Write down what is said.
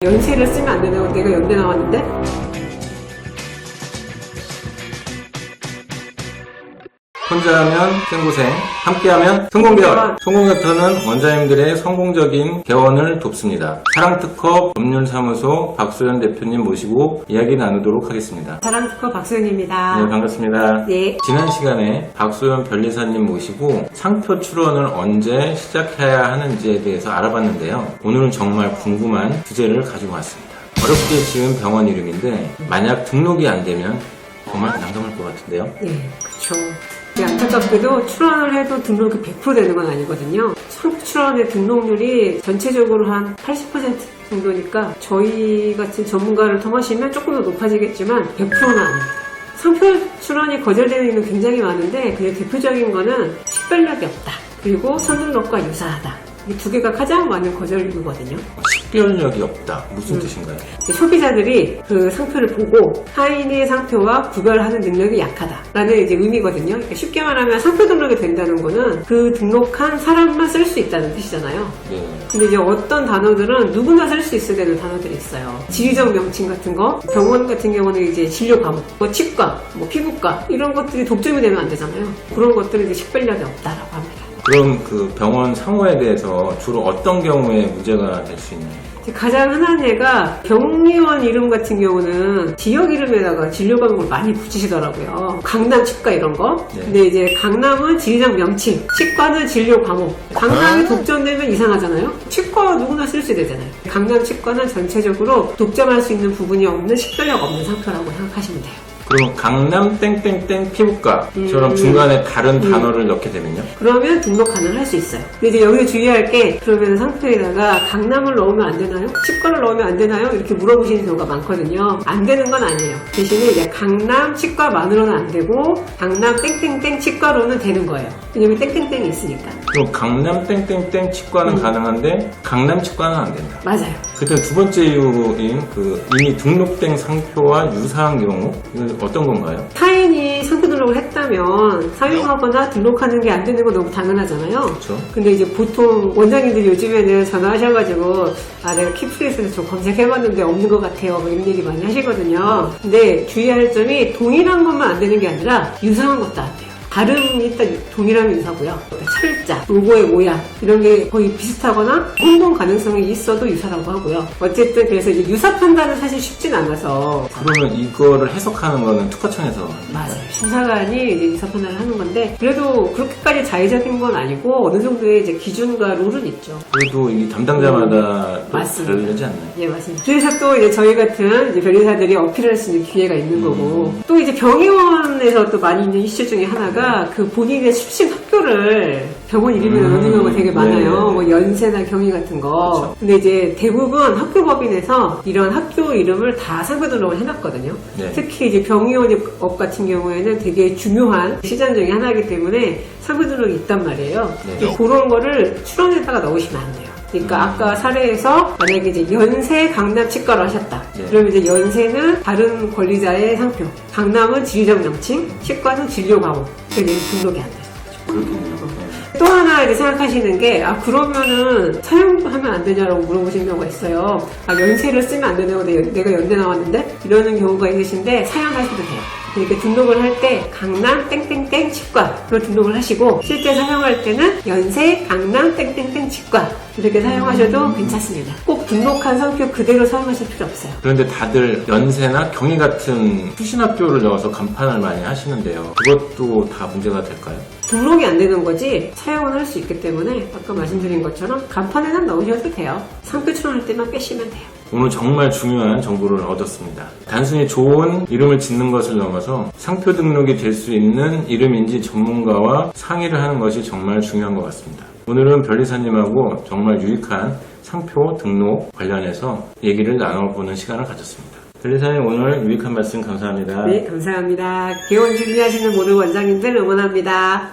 연세를 쓰면 안 되냐고. 내가 연대 나왔는데? 혼자하면 생고생, 함께하면 성공개월. 성공격터는 원장님들의 성공적인 개원을 돕습니다. 사랑특허 법률사무소 박소연 대표님 모시고 이야기 나누도록 하겠습니다. 사랑특허 박소연입니다. 네, 반갑습니다. 네. 지난 시간에 박소연 변리사님 모시고 상표 출원을 언제 시작해야 하는지에 대해서 알아봤는데요. 오늘은 정말 궁금한 주제를 가지고 왔습니다. 어렵게 지은 병원 이름인데 만약 등록이 안 되면 정말 난감할 것 같은데요. 네, 그쵸. 안타깝게도 출원을 해도 등록이 100% 되는 건 아니거든요. 상표 출원의 등록률이 전체적으로 한 80% 정도니까 저희 같은 전문가를 통하시면 조금 더 높아지겠지만 100%는 아닙니다. 상표 출원이 거절되는 이유는 굉장히 많은데 그 대표적인 거는 식별력이 없다. 그리고 선등록과 유사하다. 이 두 개가 가장 많은 거절 이유거든요. 식별력이 없다. 무슨 뜻인가요? 소비자들이 그 상표를 보고 타인의 상표와 구별하는 능력이 약하다라는 이제 의미거든요. 그러니까 쉽게 말하면 상표 등록이 된다는 거는 그 등록한 사람만 쓸 수 있다는 뜻이잖아요. 네. 근데 이제 어떤 단어들은 누구나 쓸 수 있어야 되는 단어들이 있어요. 지리적 명칭 같은 거, 병원 같은 경우는 이제 진료 과목, 뭐 치과, 뭐 피부과 이런 것들이 독점이 되면 안 되잖아요. 그런 것들은 이제 식별력이 없다라고 합니다. 그럼 그 병원 상호에 대해서 주로 어떤 경우에 문제가 될 수 있나요? 가장 흔한 예가 병의원 이름 같은 경우는 지역 이름에다가 진료 과목을 많이 붙이시더라고요. 강남 치과 이런 거. 네. 근데 이제 강남은 지리적 명칭, 치과는 진료 과목. 강남이 독점되면 이상하잖아요. 치과 누구나 쓸 수 되잖아요. 강남 치과는 전체적으로 독점할 수 있는 부분이 없는 식별력 없는 상표라고 생각하시면 돼요. 그럼 강남 땡땡땡 피부과처럼 중간에 다른 단어를 넣게 되면요? 그러면 등록 가능할 수 있어요. 근데 이제 여기서 주의할 게 그러면 상표에다가 강남을 넣으면 안 되나요? 치과를 넣으면 안 되나요? 이렇게 물어보시는 경우가 많거든요. 안 되는 건 아니에요. 대신에 이제 강남 치과만으로는 안 되고 강남 땡땡땡 치과로는 되는 거예요. 왜냐면 땡땡땡이 있으니까. 그럼 강남 땡땡땡 치과는 가능한데 강남 치과는 안 된다. 맞아요. 그때 두 번째 이유인 그 이미 등록된 상표와 유사한 경우 이건 어떤 건가요? 타인이 상표 등록을 했다면 사용하거나 등록하는 게 안 되는 건 너무 당연하잖아요. 그렇죠. 근데 이제 보통 원장님들이 요즘에는 전화하셔가지고 내가 키플레이스에서 좀 검색해봤는데 없는 것 같아요. 뭐 이런 얘기 많이 하시거든요. 근데 주의할 점이 동일한 것만 안 되는 게 아니라 유사한 것도 안 돼요. 발음이 일단 동일하면 유사고요. 철자, 로고의 모양 이런 게 거의 비슷하거나 혼동 가능성이 있어도 유사라고 하고요. 어쨌든 그래서 이제 유사 판단은 사실 쉽진 않아서 그러면 이거를 해석하는 거는 특허청에서 맞아요. 심사관이 이제 유사 판단을 하는 건데 그래도 그렇게까지 자의적인 건 아니고 어느 정도의 이제 기준과 룰은 있죠. 그래도 이 담당자마다 또 맞습니다. 다르지 않나요? 예, 맞습니다. 그래서 또 이제 저희 같은 이제 변리사들이 어필할 수 있는 기회가 있는 거고 또 이제 병의원에서 또 많이 있는 이슈 중에 하나가 그 본인의 출신 학교를 병원 이름에 넣는 경우가 되게 많아요. 네네네. 뭐 연세나 경위 같은 거. 그렇죠. 근데 이제 대부분 학교법인에서 이런 학교 이름을 다 상표 등록을 해놨거든요. 네. 특히 이제 병의원업 같은 경우에는 되게 중요한 시장 중에 하나이기 때문에 상표 등록이 있단 말이에요. 네. 그런 거를 출원에다가 넣으시면 안 돼요. 그러니까 아까 사례에서 만약에 이제 연세 강남 치과로 하셨다. 네. 그러면 이제 연세는 다른 권리자의 상표, 강남은 지리적 명칭, 치과는 진료 과목. 그게 등록이 안 돼요. 그렇군요. 또 하나 이제 생각하시는 게, 그러면은 사용하면 안 되냐라고 물어보시는 경우가 있어요. 연세를 쓰면 안 되냐고 내가 연대 나왔는데? 이러는 경우가 있으신데, 사용하셔도 돼요. 그러니까 등록을 할 때 강남 땡땡땡 치과로 등록을 하시고 실제 사용할 때는 연세 강남 땡땡땡 치과 이렇게 사용하셔도 괜찮습니다. 꼭 등록한 상표 그대로 사용하실 필요 없어요. 그런데 다들 연세나 경위 같은 출신 학교를 넣어서 간판을 많이 하시는데요. 그것도 다 문제가 될까요? 등록이 안 되는 거지 사용은 할 수 있기 때문에 아까 말씀드린 것처럼 간판에는 넣으셔도 돼요. 상표 출원할 때만 빼시면 돼요. 오늘 정말 중요한 정보를 얻었습니다. 단순히 좋은 이름을 짓는 것을 넘어서 상표 등록이 될 수 있는 이름인지 전문가와 상의를 하는 것이 정말 중요한 것 같습니다. 오늘은 변리사님하고 정말 유익한 상표 등록 관련해서 얘기를 나눠보는 시간을 가졌습니다. 변리사님 오늘 유익한 말씀 감사합니다. 네, 감사합니다. 개원 준비하시는 모든 원장님들 응원합니다.